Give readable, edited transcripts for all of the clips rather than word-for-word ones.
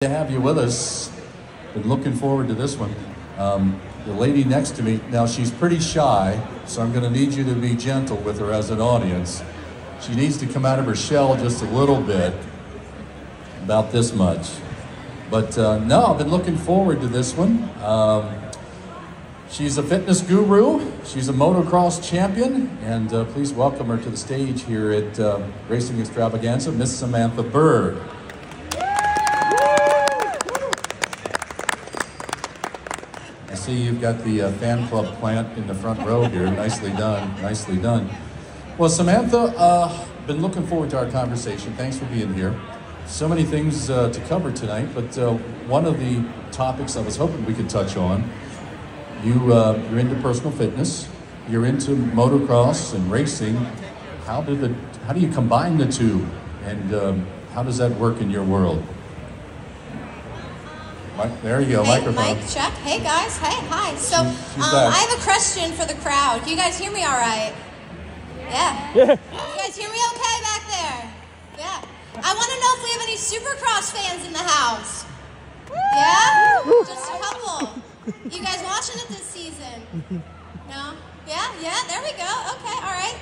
To have you with us. Been looking forward to this one. The lady next to me, now she's pretty shy, so I'm going to need you to be gentle with her as an audience. She needs to come out of her shell just a little bit, about this much. But no, I've been looking forward to this one. She's a fitness guru, she's a motocross champion, and please welcome her to the stage here at Racing Extravaganza, Miss Samantha Bird. I see you've got the fan club plant in the front row here. Nicely done, nicely done. Well, Samantha, been looking forward to our conversation. Thanks for being here. So many things to cover tonight, but one of the topics I was hoping we could touch on, you're into personal fitness, you're into motocross and racing. How do you combine the two, and how does that work in your world? There you go, hey, microphone. Mic check. Hey guys, hey, hi. So I have a question for the crowd. Can you guys hear me all right? Yeah. You guys hear me okay back there? Yeah. I want to know if we have any Supercross fans in the house. Yeah? Just a couple. You guys watching it this season? No? Yeah, there we go. Okay, all right.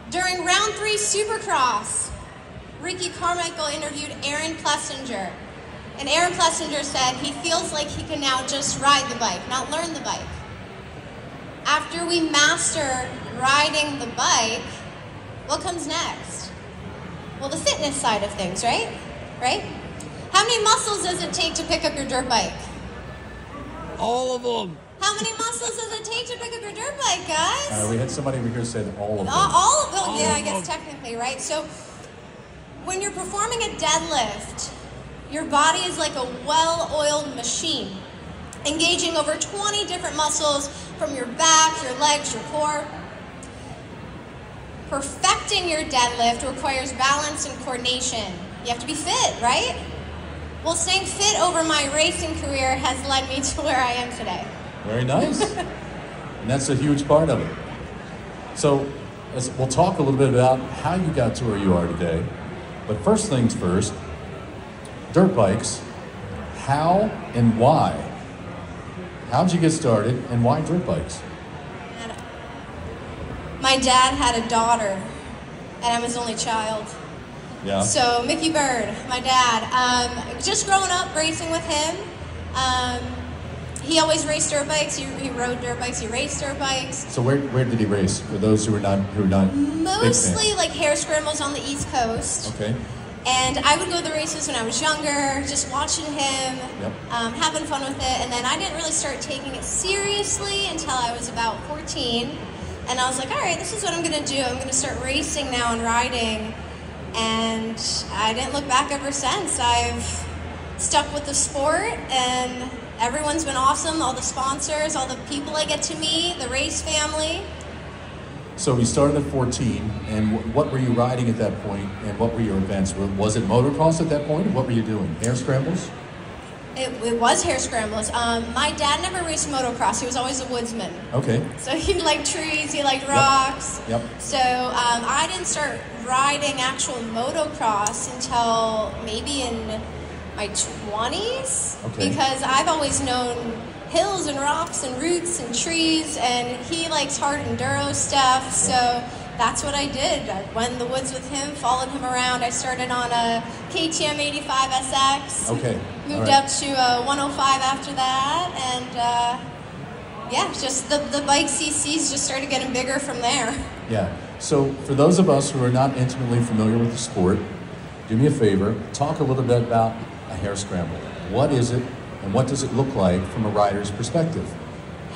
During round 3 Supercross, Ricky Carmichael interviewed Aaron Plessinger. And Aaron Plessinger said he feels like he can now just ride the bike, not learn the bike. After we master riding the bike, what comes next? Well, the fitness side of things, right? Right? How many muscles does it take to pick up your dirt bike? All of them. How many muscles does it take to pick up your dirt bike, guys? We had somebody over here said all of them. All of them, yeah, I guess technically, right? So when you're performing a deadlift, your body is like a well-oiled machine, engaging over 20 different muscles from your back, your legs, your core. Perfecting your deadlift requires balance and coordination. You have to be fit, right? Well, staying fit over my racing career has led me to where I am today. Very nice. And that's a huge part of it. So we'll talk a little bit about how you got to where you are today. But first things first, dirt bikes, how and why? How'd you get started, and why dirt bikes? My dad had a daughter, and I'm his only child. Yeah. So Mickey Bird, my dad, just growing up racing with him, he always raced dirt bikes. He rode dirt bikes. He raced dirt bikes. So where did he race? For those who are not mostly like hare scrambles on the East Coast. Okay. And I would go to the races when I was younger, just watching him, having fun with it. And then I didn't really start taking it seriously until I was about 14. And I was like, all right, this is what I'm going to do. I'm going to start racing now and riding. And I didn't look back ever since. I've stuck with the sport, and everyone's been awesome. All the sponsors, all the people I get to meet, the race family. So we started at 14, and what were you riding at that point, and what were your events? Was it motocross at that point? What were you doing? Hare scrambles? It was hare scrambles. My dad never raced motocross. He was always a woodsman. Okay. So he liked trees, he liked rocks. Yep. So I didn't start riding actual motocross until maybe in my 20s. Okay. Because I've always known hills and rocks and roots and trees, and he likes hard enduro stuff, so that's what I did. I went in the woods with him, followed him around. I started on a KTM 85 SX. Okay. Moved up to a 105 after that, and yeah, just the bike CCs just started getting bigger from there. Yeah. So for those of us who are not intimately familiar with the sport, do me a favor, talk a little bit about a hare scramble. What is it? And what does it look like from a rider's perspective?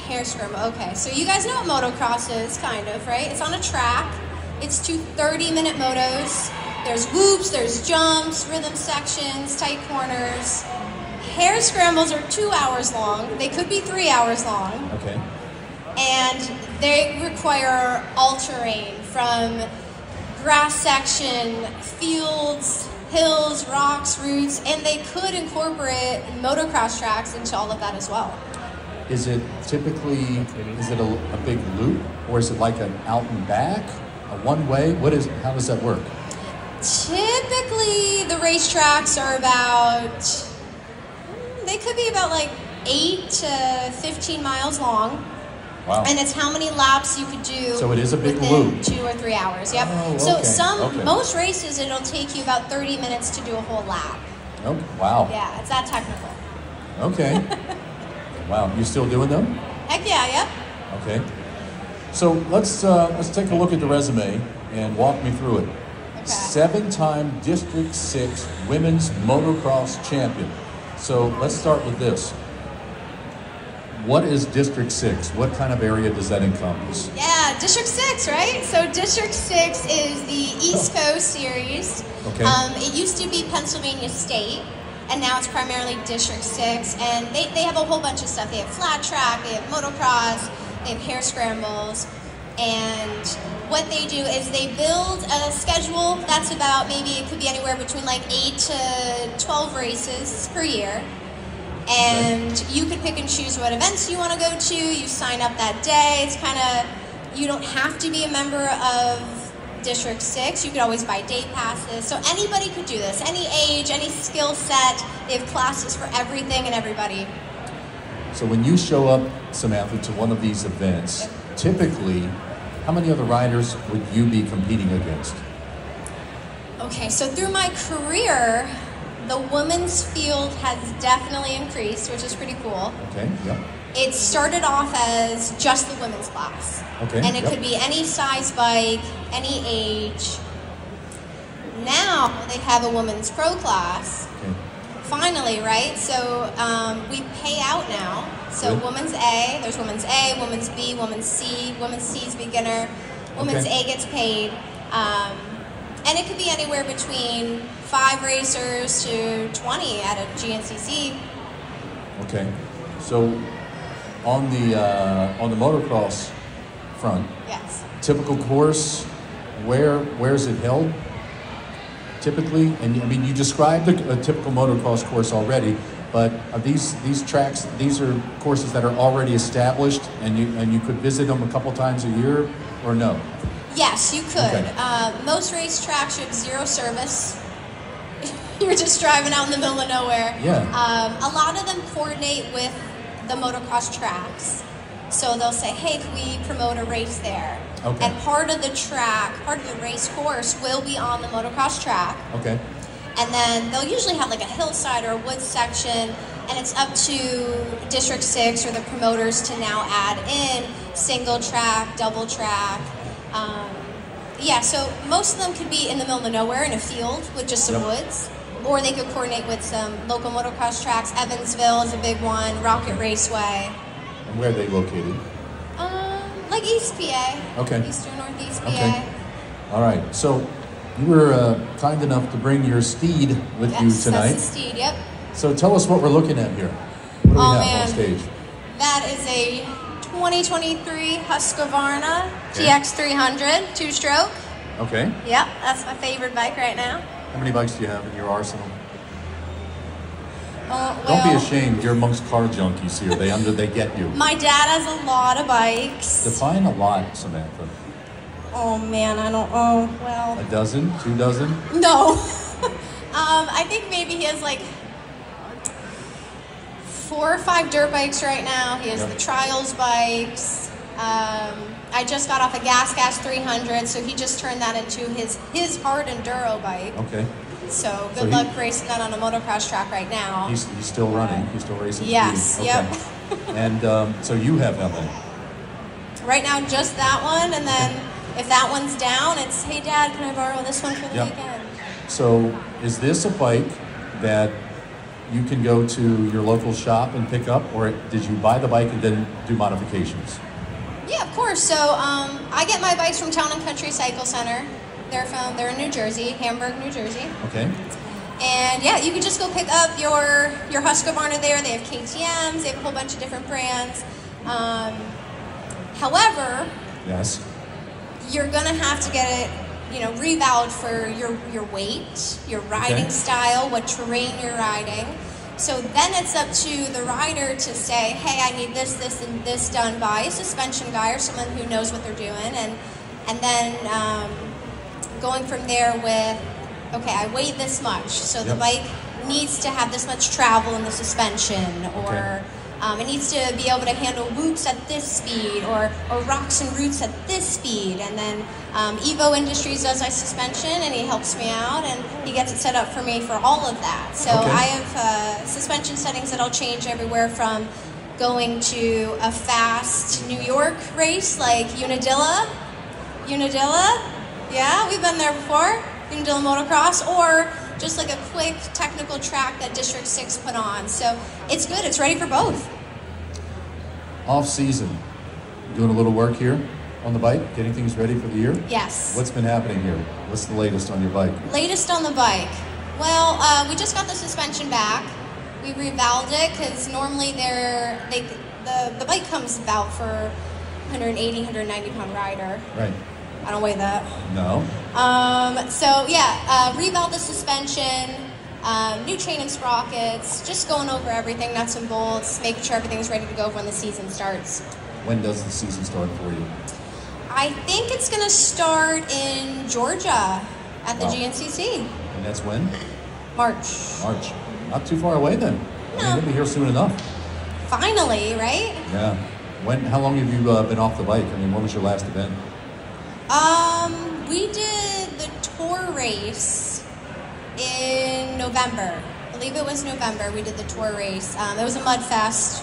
Hare scramble, okay. So you guys know what motocross is, kind of, right? It's on a track. It's 2 30-minute motos. There's whoops, there's jumps, rhythm sections, tight corners. Hare scrambles are 2 hours long. They could be 3 hours long. Okay. And they require all-terrain, from grass section, fields, hills, rocks, roots, and they could incorporate motocross tracks into all of that as well. Is it typically, a big loop, or is it like an out and back, a one-way? How does that work? Typically, the racetracks are about, they could be about like 8 to 15 miles long. Wow. And it's how many laps you could do. So it is a big within loop. 2 or 3 hours. Yep. Oh, so okay. most races, it'll take you about 30 minutes to do a whole lap. Oh, wow. Yeah, it's that technical. Okay. Wow. You still doing them? Heck yeah, yep. Okay. So let's take a look at the resume and walk me through it. Okay. 7-time District 6 Women's Motocross Champion. So let's start with this. What is District 6? What kind of area does that encompass? Yeah, District 6, right? So District 6 is the East Coast Series. Okay. It used to be Pennsylvania State, and now it's primarily District 6. And they have a whole bunch of stuff. They have flat track, they have motocross, they have hare scrambles. And what they do is they build a schedule that's about, maybe it could be anywhere between like 8 to 12 races per year. And you could pick and choose what events you want to go to. You sign up that day. It's kind of, you don't have to be a member of District 6. You could always buy day passes. So anybody could do this. Any age, any skill set. They have classes for everything and everybody. So when you show up, Samantha, to one of these events, typically, how many other riders would you be competing against? Okay, so through my career, the women's field has definitely increased, which is pretty cool. Okay, yeah. It started off as just the women's class. Okay. And it could be any size bike, any age. Now they have a women's pro class. Okay. Finally, right? So we pay out now. So Good. women's A, there's women's A, women's B, women's C. Women's C is beginner. Women's Okay. A gets paid. And it could be anywhere between 5 racers to 20 at a GNCC. Okay. So on the motocross front, Yes. typical course, where is it held? Typically, and I mean, you described a typical motocross course already, but are these tracks, these are courses that are already established, and you could visit them a couple times a year, or no? Yes, you could. Okay. Most racetracks, you have 0 service. You're just driving out in the middle of nowhere. Yeah. A lot of them coordinate with the motocross tracks. So they'll say, hey, can we promote a race there? Okay. And part of the track, part of the race course will be on the motocross track. Okay. And then they'll usually have like a hillside or a woods section, and it's up to District 6 or the promoters to now add in single track, double track. Yeah, so most of them could be in the middle of nowhere in a field with just some woods, or they could coordinate with some local motocross tracks. Evansville is a big one, Rocket Raceway. And where are they located? Like East PA. Okay. East or Northeast PA. Okay. All right. So you were kind enough to bring your steed with you tonight. That's the steed, yep. So tell us what we're looking at here. What do we have on stage? That is a 2023 Husqvarna Okay. TX300 2-stroke. Okay. Yep, that's my favorite bike right now. How many bikes do you have in your arsenal? Well, Don't be ashamed. You're amongst car junkies here. They get you. My dad has a lot of bikes. Define a lot, Samantha. Oh man, I don't. Oh well. A dozen? 2 dozen? No. I think maybe he has like 4 or 5 dirt bikes right now. He has the trials bikes. I just got off a Gas 300, so he just turned that into his hard enduro bike. Okay. So good luck racing that on a motocross track right now. He's still running. He's still racing. Yes. Speed. Yep. Okay. And so you have how many? Right now, just that one, and then if that one's down, it's, hey Dad, can I borrow this one for the weekend? So is this a bike that you can go to your local shop and pick up, or did you buy the bike and then do modifications? Yeah, of course. So I get my bikes from Town and Country Cycle Center. They're in New Jersey, Hamburg, New Jersey. Okay. And yeah, you can just go pick up your Husqvarna there. They have KTMs. They have a whole bunch of different brands. However, yes, you're gonna have to get it, revalid for your weight, your riding style, what terrain you're riding. So then it's up to the rider to say, hey, I need this, this, and this done by a suspension guy or someone who knows what they're doing, and then going from there with okay, I weigh this much, so the bike needs to have this much travel in the suspension, or it needs to be able to handle whoops at this speed, or rocks and roots at this speed. And then Evo Industries does my suspension, and he helps me out, and he gets it set up for me for all of that. So I have suspension settings that I'll change everywhere from going to a fast New York race like Unadilla, yeah, we've been there before, Unadilla Motocross, or just like a quick technical track that District 6 put on. So it's good, it's ready for both. Off season, doing a little work here on the bike, getting things ready for the year? Yes. What's been happening here? What's the latest on your bike? Latest on the bike. Well, we just got the suspension back. We revalved it because normally the bike comes about for 180, 190 pound rider. Right. I don't weigh that. No. So yeah, revalved the suspension, new chain and sprockets, just going over everything, nuts and bolts, making sure everything's ready to go when the season starts. When does the season start for you? I think it's going to start in Georgia at the GNCC. And that's when? March. March. Not too far away then. No. I mean, you'll be here soon enough. Finally, right? Yeah. How long have you been off the bike? I mean, when was your last event? We did the tour race in November. I believe it was November. We did the tour race. It was a mud fest,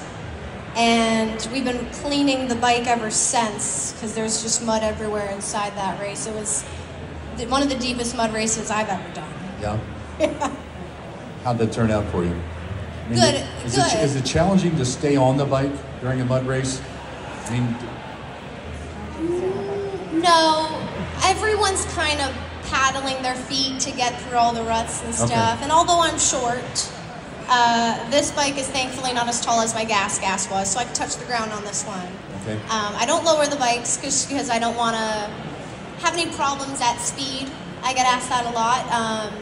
and we've been cleaning the bike ever since because there's just mud everywhere inside that race. It was one of the deepest mud races I've ever done. Yeah. How'd that turn out for you? I mean, good. Is it challenging to stay on the bike during a mud race? I mean, no. Everyone's kind of paddling their feet to get through all the ruts and stuff. And although I'm short, this bike is thankfully not as tall as my gas was, so I can touch the ground on this one. Okay. I don't lower the bikes because I don't want to have any problems at speed. I get asked that a lot.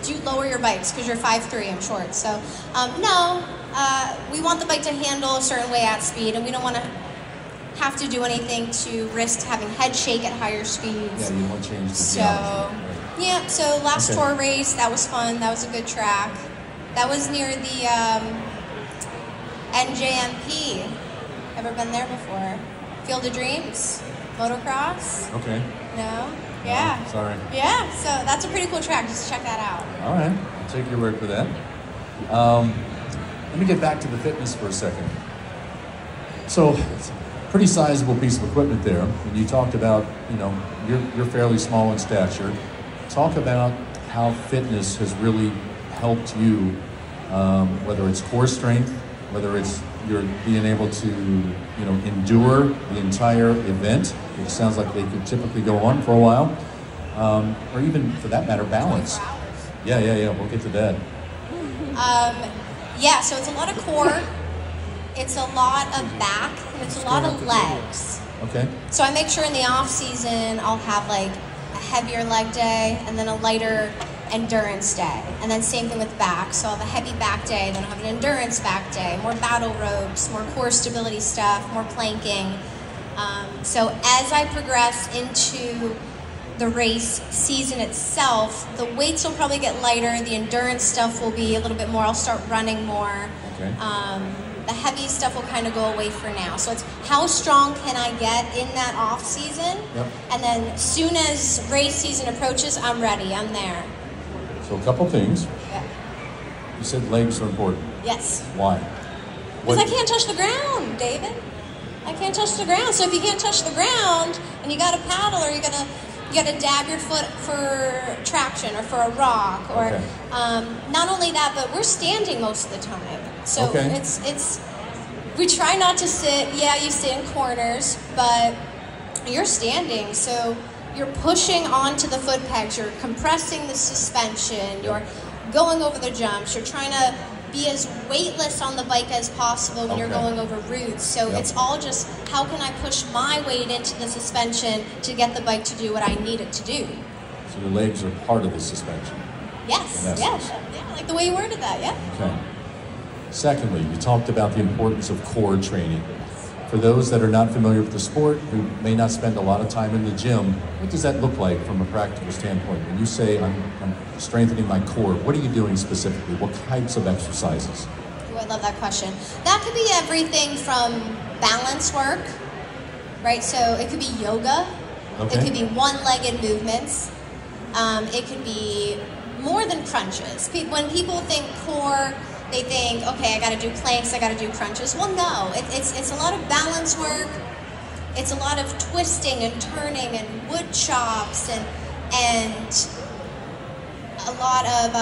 Do you lower your bikes because you're 5'3", I'm short. So no, we want the bike to handle a certain way at speed, and we don't want to have to do anything to risk having head shake at higher speeds. Yeah, you want to change the geometry. Right. Yeah, so last tour race, that was fun. That was a good track. That was near the NJMP. Ever been there before? Field of Dreams? Motocross? Okay. No? Yeah. Oh, sorry. Yeah, so that's a pretty cool track. Just check that out. All right. I'll take your word for that. Let me get back to the fitness for a second. So, it's a pretty sizable piece of equipment there. And you talked about, you know, you're fairly small in stature. Talk about how fitness has really helped you, whether it's core strength, whether it's you're being able to, you know, endure the entire event, which sounds like they could typically go on for a while, or even, for that matter, balance. Yeah, we'll get to that. Yeah, so it's a lot of core, it's a lot of back, and it's a lot of legs. Okay. So I make sure in the off season I'll have like a heavier leg day and then a lighter endurance day, and then same thing with back. So I'll have a heavy back day, then I'll have an endurance back day, more battle ropes, more core stability stuff, more planking. So as I progress into the race season itself, the weights will probably get lighter, the endurance stuff will be a little bit more, I'll start running more. Okay. The heavy stuff will kind of go away for now. So it's how strong can I get in that off season? Yep. And then soon as race season approaches, I'm ready, I'm there. So a couple things. Yeah. You said legs are important. Yes. Why? Because I can't touch the ground, David. I can't touch the ground. So if you can't touch the ground and you got to paddle, or you got to dab your foot for traction or for a rock, or not only that, but we're standing most of the time. So it's we try not to sit. Yeah, you sit in corners, but you're standing, so you're pushing onto the foot pegs, you're compressing the suspension, you're going over the jumps, you're trying to be as weightless on the bike as possible when you're going over routes. So it's all just, how can I push my weight into the suspension to get the bike to do what I need it to do? So your legs are part of the suspension? Yes, yeah, like the way you worded that, yeah. Okay. Secondly, you talked about the importance of core training. For those that are not familiar with the sport, who may not spend a lot of time in the gym, what does that look like from a practical standpoint? When you say I'm strengthening my core, what are you doing specifically? What types of exercises? Oh, I love that question. That could be everything from balance work, right? So it could be yoga. Okay. It could be one-legged movements. It could be more than crunches. When people think core, they think, okay, I got to do planks, I got to do crunches. Well, no, it's a lot of balance work. It's a lot of twisting and turning and wood chops and a lot of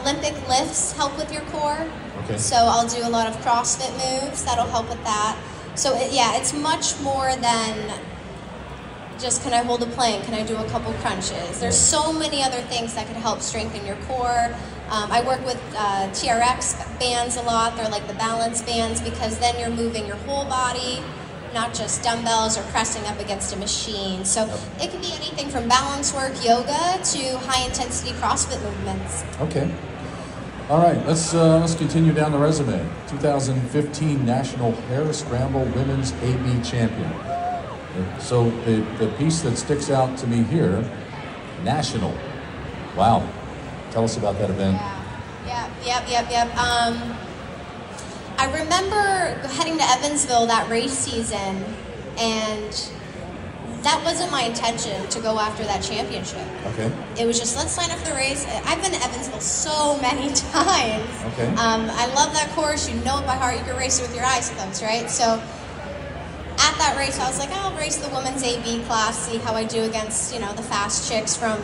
Olympic lifts help with your core. Okay. So I'll do a lot of CrossFit moves that'll help with that. So yeah, it's much more than just can I hold a plank, can I do a couple crunches. There's so many other things that could help strengthen your core. I work with TRX bands a lot. They're like the balance bands because then you're moving your whole body, not just dumbbells or pressing up against a machine. So it can be anything from balance work, yoga, to high-intensity CrossFit movements. Okay. All right, let's continue down the resume. 2015 National Hare Scramble Women's AB Champion. So the piece that sticks out to me here, national. Wow. Tell us about that event. Yep. I remember heading to Evansville that race season, and that wasn't my intention to go after that championship. Okay. It was just, let's sign up for the race. I've been to Evansville so many times. Okay. I love that course. You know it by heart. You can race it with your eyes closed, right? So at that race, I was like, I'll race the women's AB class, see how I do against, the fast chicks from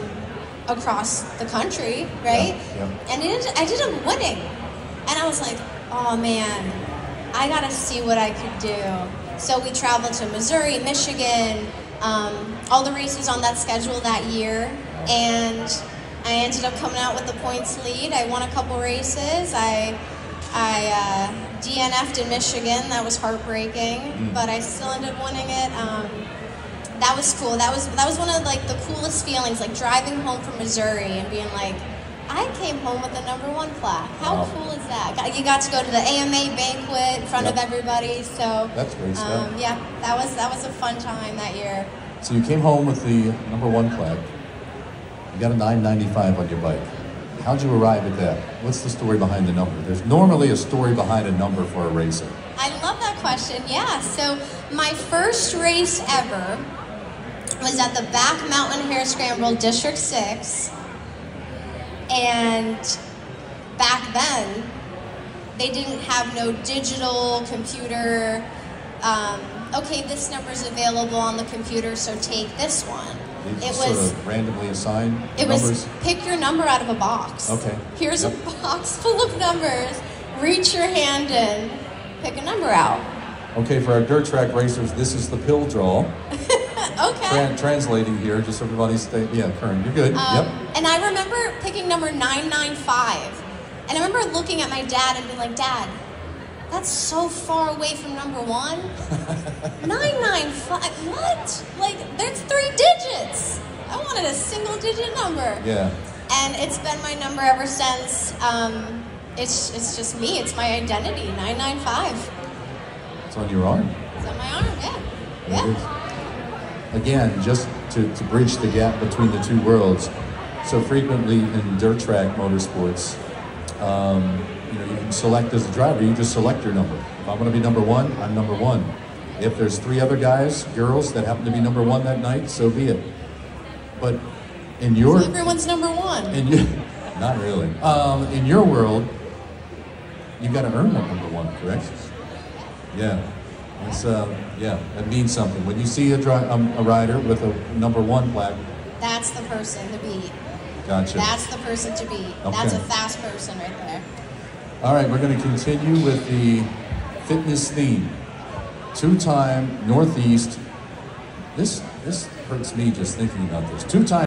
across the country, right? Yeah. And I ended up winning. And I was like, oh man, I gotta see what I could do. So we traveled to Missouri, Michigan, all the races on that schedule that year, and I ended up coming out with the points lead. I won a couple races. I DNF'd in Michigan. That was heartbreaking, but I still ended up winning it. That was cool. That was one of the coolest feelings, like driving home from Missouri and being like, I came home with the #1 plaque. How cool is that? You got to go to the AMA banquet in front of everybody. So that's great stuff. Yeah, that was a fun time that year. So you came home with the #1 plaque. You got a 995 on your bike. How'd you arrive at that? What's the story behind the number? There's normally a story behind a number for a racer. I love that question. Yeah. So my first race ever was at the Back Mountain Hare Scramble District 6, and back then they didn't have no digital computer, okay, this number's available on the computer, so take this one. It was sort of randomly assigned numbers? Was pick your number out of a box. Okay. Here's a box full of numbers, reach your hand in, pick a number out. Okay, for our dirt track racers, this is the pill draw. Okay. Translating here, just so everybody's current. You're good. Yep. And I remember picking number 995. And I remember looking at my dad and being like, Dad, that's so far away from #1. 995, what? There's 3 digits. I wanted a single digit number. Yeah. And it's been my number ever since. It's just me, it's my identity, 995. It's on your arm. It's on my arm, yeah. Again, just to bridge the gap between the two worlds, so frequently in dirt track motorsports, you can select as a driver, you just select your number. If I'm going to be #1, I'm #1. If there's 3 other guys, girls, that happen to be #1 that night, so be it. But in your... So everyone's #1. Not really. In your world, you got to earn that #1, correct? Yeah. It's, that means something. When you see a rider with a #1 plaque, that's the person to beat. Gotcha. That's the person to beat. Okay. That's a fast person right there. All right, we're going to continue with the fitness theme. 2-time Northeast. This hurts me just thinking about this. 2-time